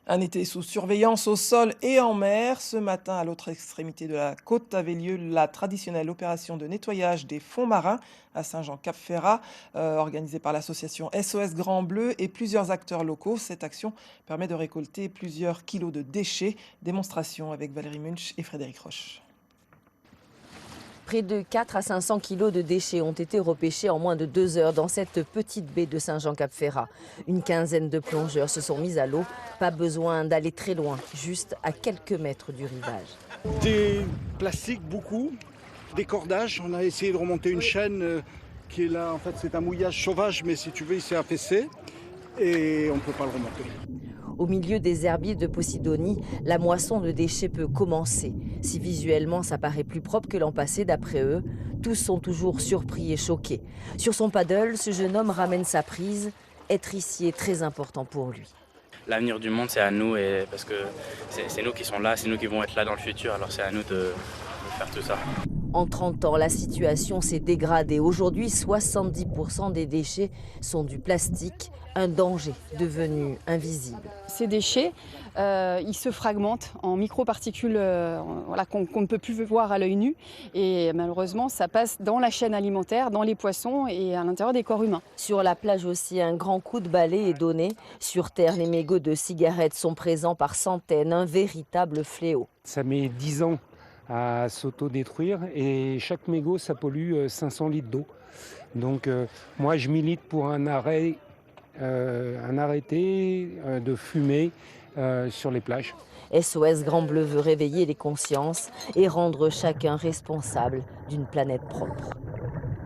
Un été sous surveillance au sol et en mer. Ce matin, à l'autre extrémité de la côte, avait lieu la traditionnelle opération de nettoyage des fonds marins à Saint-Jean-Cap-Ferrat, organisée par l'association SOS Grand Bleu et plusieurs acteurs locaux. Cette action permet de récolter plusieurs kilos de déchets. Démonstration avec Valérie Munch et Frédéric Roche. Près de 4 à 500 kilos de déchets ont été repêchés en moins de 2 heures dans cette petite baie de Saint-Jean-Cap-Ferrat. Une quinzaine de plongeurs se sont mis à l'eau. Pas besoin d'aller très loin, juste à quelques mètres du rivage. Des plastiques, beaucoup. Des cordages. On a essayé de remonter une chaîne qui est là. En fait, c'est un mouillage sauvage, mais si tu veux, il s'est affaissé. Et on ne peut pas le remonter. Au milieu des herbiers de Posidonie, la moisson de déchets peut commencer. Si visuellement ça paraît plus propre que l'an passé, d'après eux, tous sont toujours surpris et choqués. Sur son paddle, ce jeune homme ramène sa prise. Être ici est très important pour lui. L'avenir du monde, c'est à nous, et parce que c'est nous qui sommes là, c'est nous qui vont être là dans le futur, alors c'est à nous de faire tout ça. En 30 ans, la situation s'est dégradée. Aujourd'hui, 70% des déchets sont du plastique, un danger devenu invisible. Ces déchets, ils se fragmentent en microparticules voilà, qu'on ne peut plus voir à l'œil nu. Et malheureusement, ça passe dans la chaîne alimentaire, dans les poissons et à l'intérieur des corps humains. Sur la plage aussi, un grand coup de balai est donné. Sur Terre, les mégots de cigarettes sont présents par centaines, un véritable fléau. Ça met 10 ans à s'auto-détruire et chaque mégot, ça pollue 500 litres d'eau. Donc moi, je milite pour un arrêté de fumée sur les plages. SOS Grand Bleu veut réveiller les consciences et rendre chacun responsable d'une planète propre.